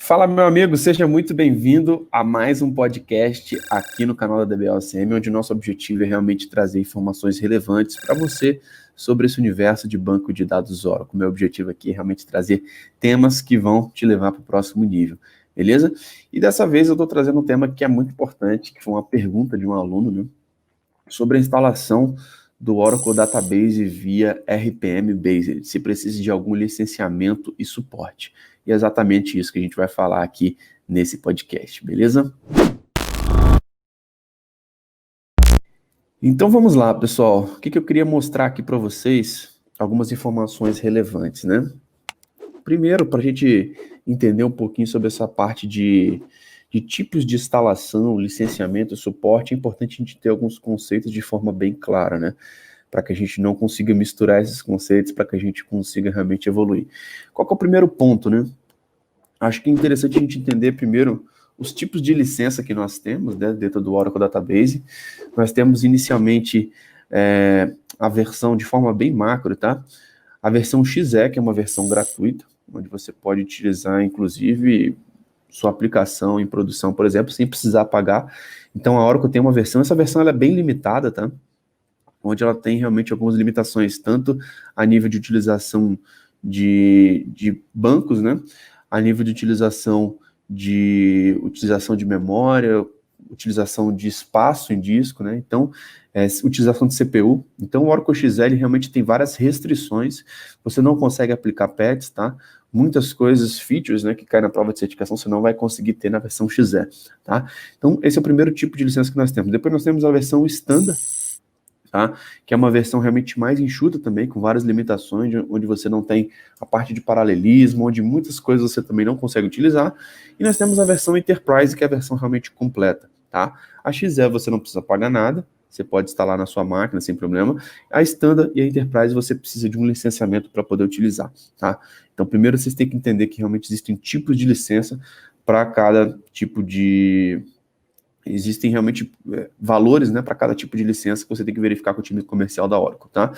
Fala, meu amigo, seja muito bem-vindo a mais um podcast aqui no canal da DBLCM, onde o nosso objetivo é realmente trazer informações relevantes para você sobre esse universo de banco de dados Oracle. Meu objetivo aqui é realmente trazer temas que vão te levar para o próximo nível, beleza? E dessa vez eu estou trazendo um tema que é muito importante, que foi uma pergunta de um aluno, né, sobre a instalação do Oracle Database via RPM Based, se precisa de algum licenciamento e suporte. E é exatamente isso que a gente vai falar aqui nesse podcast, beleza? Então vamos lá, pessoal. O que eu queria mostrar aqui para vocês? Algumas informações relevantes, né? Primeiro, para a gente entender um pouquinho sobre essa parte de tipos de instalação, licenciamento e suporte, é importante a gente ter alguns conceitos de forma bem clara, né? Para que a gente não consiga misturar esses conceitos, para que a gente consiga realmente evoluir. Qual que é o primeiro ponto, né? Acho que é interessante a gente entender primeiro os tipos de licença que nós temos, né, dentro do Oracle Database. Nós temos inicialmente a versão de forma bem macro, tá? A versão XE, que é uma versão gratuita, onde você pode utilizar, inclusive, sua aplicação em produção, por exemplo, sem precisar pagar. Então, a Oracle tem uma versão, essa versão ela é bem limitada, tá? Onde ela tem realmente algumas limitações, tanto a nível de utilização de bancos, né? A nível de utilização de memória, utilização de espaço em disco, né? Então, utilização de CPU. Então, o Oracle XL realmente tem várias restrições. Você não consegue aplicar patches, tá? Muitas coisas, features, né, que caem na prova de certificação, você não vai conseguir ter na versão XE, tá? Então, esse é o primeiro tipo de licença que nós temos. Depois nós temos a versão standard, tá? Que é uma versão realmente mais enxuta também, com várias limitações, onde você não tem a parte de paralelismo, onde muitas coisas você também não consegue utilizar. E nós temos a versão Enterprise, que é a versão realmente completa, tá? A XE você não precisa pagar nada, você pode instalar na sua máquina sem problema. A Standard e a Enterprise você precisa de um licenciamento para poder utilizar, tá? Então, primeiro vocês têm que entender que realmente existem tipos de licença para cada tipo de... Existem realmente valores, né, para cada tipo de licença que você tem que verificar com o time comercial da Oracle, tá?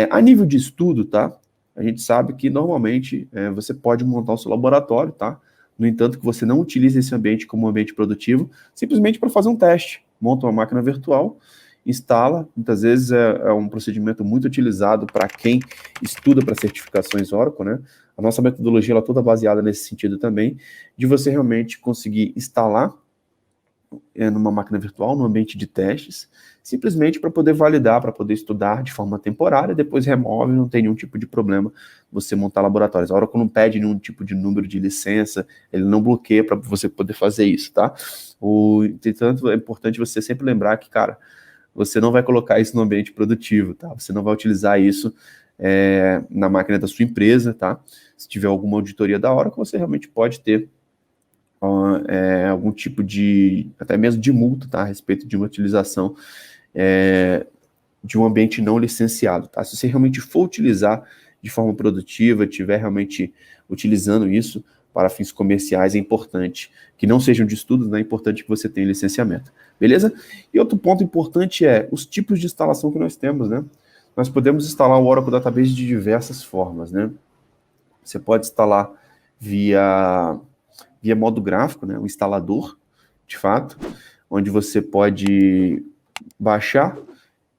A nível de estudo, tá? A gente sabe que normalmente você pode montar o seu laboratório, tá? No entanto, que você não utilize esse ambiente como um ambiente produtivo, simplesmente para fazer um teste. Monta uma máquina virtual, instala, muitas vezes é um procedimento muito utilizado para quem estuda para certificações Oracle, né? A nossa metodologia ela é toda baseada nesse sentido também, de você realmente conseguir instalar numa máquina virtual, no ambiente de testes, simplesmente para poder validar, para poder estudar de forma temporária, depois remove, não tem nenhum tipo de problema você montar laboratórios. A Oracle não pede nenhum tipo de número de licença, ele não bloqueia para você poder fazer isso, tá? Entretanto, é importante você sempre lembrar que, cara, você não vai colocar isso no ambiente produtivo, tá? Você não vai utilizar isso na máquina da sua empresa, tá? Se tiver alguma auditoria da Oracle, você realmente pode ter algum tipo de, até mesmo de multa, tá, a respeito de uma utilização de um ambiente não licenciado, tá? Se você realmente for utilizar de forma produtiva, estiver realmente utilizando isso para fins comerciais, é importante que não sejam de estudos, né? É importante que você tenha licenciamento, beleza? E outro ponto importante é os tipos de instalação que nós temos, né? Nós podemos instalar o Oracle Database de diversas formas, né? Você pode instalar via modo gráfico, né, o instalador, de fato, onde você pode baixar,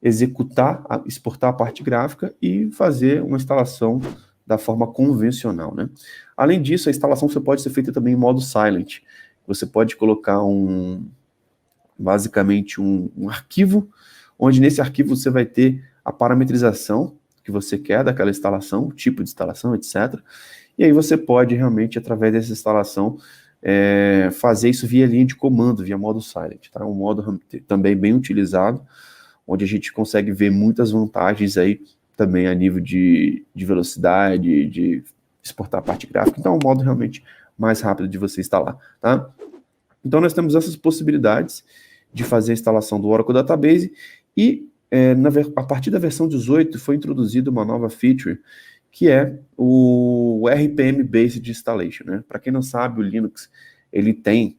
executar, exportar a parte gráfica e fazer uma instalação da forma convencional, né? Além disso, a instalação pode ser feita também em modo silent. Você pode colocar basicamente um arquivo, onde nesse arquivo você vai ter a parametrização que você quer daquela instalação, o tipo de instalação, etc. E aí você pode realmente, através dessa instalação, fazer isso via linha de comando, via modo silent, tá? Um modo também bem utilizado, onde a gente consegue ver muitas vantagens aí também a nível de velocidade, de exportar a parte gráfica. Então é um modo realmente mais rápido de você instalar, tá? Então nós temos essas possibilidades de fazer a instalação do Oracle Database e a partir da versão 18 foi introduzida uma nova feature que é o RPM Based Installation, né? Para quem não sabe, o Linux ele tem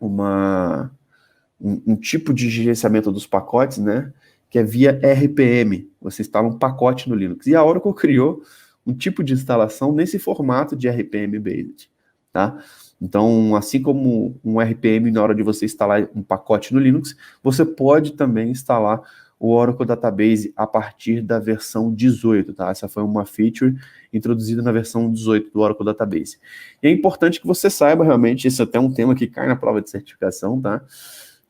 um tipo de gerenciamento dos pacotes, né? Que é via RPM. Você instala um pacote no Linux. E a Oracle criou um tipo de instalação nesse formato de RPM Based, tá? Então, assim como um RPM, na hora de você instalar um pacote no Linux, você pode também instalar o Oracle Database a partir da versão 18, tá? Essa foi uma feature introduzida na versão 18 do Oracle Database. E é importante que você saiba realmente, isso é até um tema que cai na prova de certificação, tá?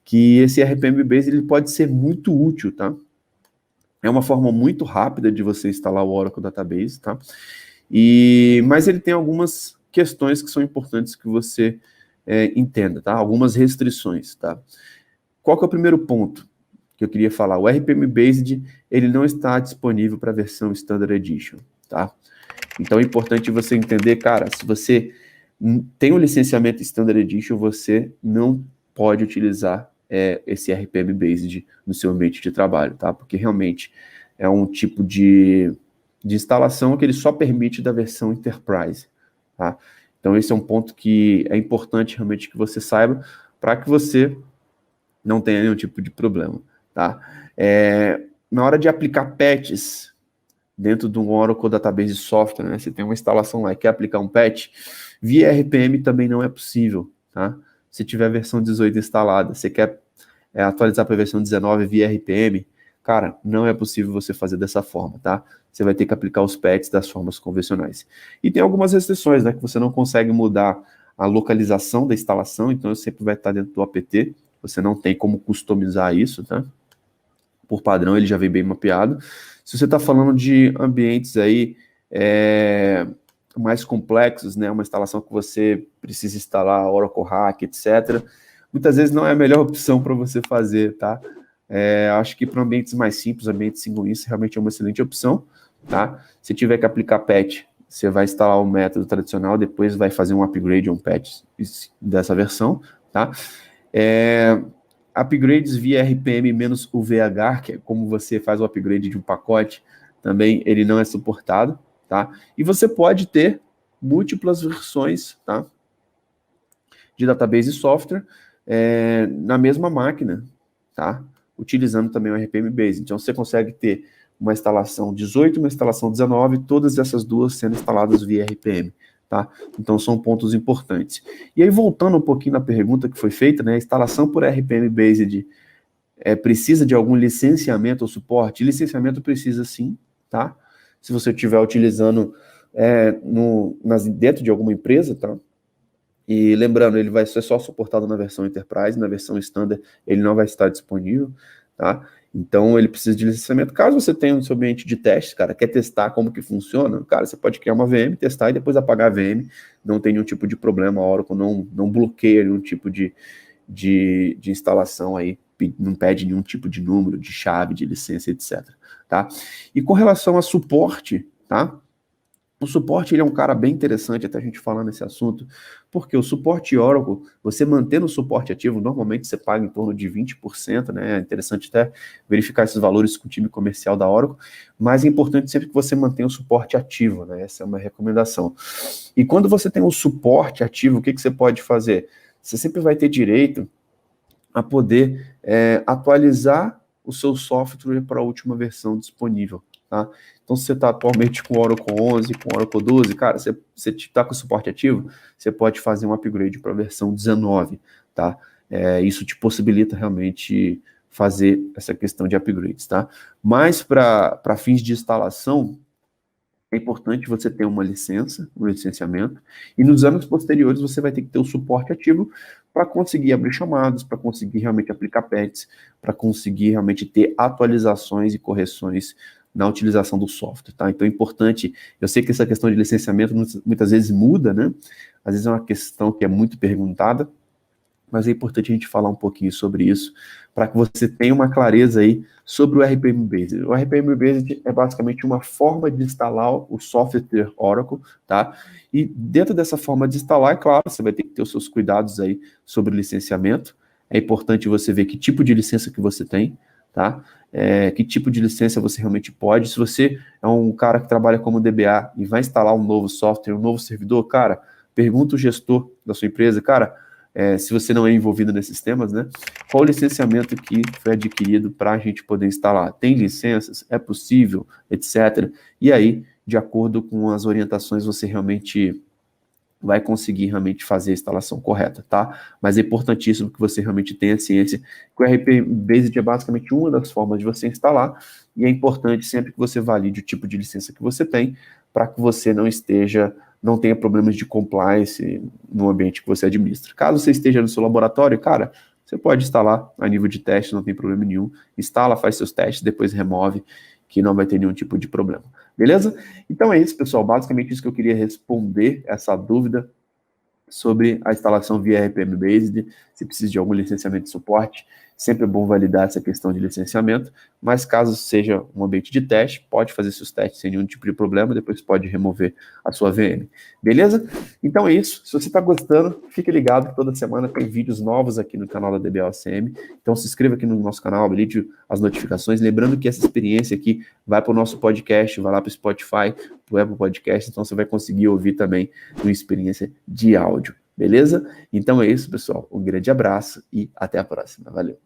Que esse RPM Base ele pode ser muito útil, tá? É uma forma muito rápida de você instalar o Oracle Database, tá? Mas ele tem algumas questões que são importantes que você entenda, tá? Algumas restrições, tá? Qual que é o primeiro ponto que eu queria falar? O RPM Based, ele não está disponível para a versão Standard Edition, tá? Então é importante você entender, cara, se você tem um licenciamento Standard Edition, você não pode utilizar esse RPM Based no seu ambiente de trabalho, tá? Porque realmente é um tipo de instalação que ele só permite da versão Enterprise, tá? Então esse é um ponto que é importante realmente que você saiba para que você não tenha nenhum tipo de problema, tá? Na hora de aplicar patches dentro de um Oracle Database Software, né? Você tem uma instalação lá e quer aplicar um patch, via RPM também não é possível, tá? Se tiver a versão 18 instalada, você quer atualizar para a versão 19 via RPM, cara, não é possível você fazer dessa forma, tá? Você vai ter que aplicar os patches das formas convencionais. E tem algumas restrições, né? Que você não consegue mudar a localização da instalação, então sempre vai estar dentro do apt, você não tem como customizar isso, tá? Por padrão, ele já vem bem mapeado. Se você está falando de ambientes aí mais complexos, né, uma instalação que você precisa instalar Oracle Hack, etc., muitas vezes não é a melhor opção para você fazer, tá? Acho que para ambientes mais simples, ambientes single instance, realmente é uma excelente opção, tá? Se tiver que aplicar patch, você vai instalar o método tradicional, depois vai fazer um upgrade, um patch dessa versão, tá? Upgrades via RPM menos UVH, que é como você faz o upgrade de um pacote, também ele não é suportado, tá? E você pode ter múltiplas versões, tá? De database software na mesma máquina, tá? Utilizando também o RPM Base. Então você consegue ter uma instalação 18, uma instalação 19, todas essas duas sendo instaladas via RPM. Tá? Então são pontos importantes. E aí, voltando um pouquinho na pergunta que foi feita, né? A instalação por RPM Based precisa de algum licenciamento ou suporte? Licenciamento precisa sim, tá? Se você estiver utilizando dentro de alguma empresa, tá? E lembrando, ele vai ser só suportado na versão Enterprise, na versão Standard ele não vai estar disponível, tá? Então ele precisa de licenciamento. Caso você tenha no seu ambiente de teste, cara, quer testar como que funciona, cara, você pode criar uma VM, testar e depois apagar a VM, não tem nenhum tipo de problema, a Oracle não bloqueia nenhum tipo de instalação aí, não pede nenhum tipo de número, de chave, de licença, etc, tá? E com relação a suporte, tá? O suporte, ele é um cara bem interessante, até a gente falar nesse assunto, porque o suporte Oracle, você mantendo o suporte ativo, normalmente você paga em torno de 20%, né? É interessante até verificar esses valores com o time comercial da Oracle, mas é importante sempre que você mantenha o suporte ativo, né? Essa é uma recomendação. E quando você tem o suporte ativo, o que você pode fazer? Você sempre vai ter direito a poder atualizar o seu software para a última versão disponível, tá? Então, se você está atualmente com o Oracle 11, com o Oracle 12, cara, você está com o suporte ativo, você pode fazer um upgrade para a versão 19, tá? Isso te possibilita realmente fazer essa questão de upgrades, tá? Mas para fins de instalação, é importante você ter uma licença, um licenciamento, e nos anos posteriores você vai ter que ter o suporte ativo para conseguir abrir chamadas, para conseguir realmente aplicar patches, para conseguir realmente ter atualizações e correções na utilização do software, tá? Então é importante, eu sei que essa questão de licenciamento muitas vezes muda, né? Às vezes é uma questão que é muito perguntada, mas é importante a gente falar um pouquinho sobre isso, para que você tenha uma clareza aí sobre o RPM Based. O RPM Based é basicamente uma forma de instalar o software Oracle, tá? E dentro dessa forma de instalar, é claro, você vai ter que ter os seus cuidados aí sobre licenciamento. É importante você ver que tipo de licença que você tem, tá? Que tipo de licença você realmente pode. Se você é um cara que trabalha como DBA e vai instalar um novo software, um novo servidor, cara, pergunta o gestor da sua empresa, cara, se você não é envolvido nesses temas, né? Qual o licenciamento que foi adquirido para a gente poder instalar? Tem licenças? É possível? Etc. E aí, de acordo com as orientações, você realmente vai conseguir realmente fazer a instalação correta, tá? Mas é importantíssimo que você realmente tenha ciência que o RP Based é basicamente uma das formas de você instalar, e é importante sempre que você valide o tipo de licença que você tem, para que você não tenha problemas de compliance no ambiente que você administra. Caso você esteja no seu laboratório, cara, você pode instalar a nível de teste, não tem problema nenhum. Instala, faz seus testes, depois remove, que não vai ter nenhum tipo de problema. Beleza? Então é isso, pessoal. Basicamente isso que eu queria responder, essa dúvida sobre a instalação via RPM Based, se precisa de algum licenciamento de suporte. Sempre é bom validar essa questão de licenciamento, mas caso seja um ambiente de teste, pode fazer seus testes sem nenhum tipo de problema, depois pode remover a sua VM. Beleza? Então é isso. Se você está gostando, fique ligado que toda semana tem vídeos novos aqui no canal da DBOCM. Então se inscreva aqui no nosso canal, habilite as notificações. Lembrando que essa experiência aqui vai para o nosso podcast, vai lá para o Spotify, para o Apple Podcast, então você vai conseguir ouvir também uma experiência de áudio. Beleza? Então é isso, pessoal. Um grande abraço e até a próxima. Valeu!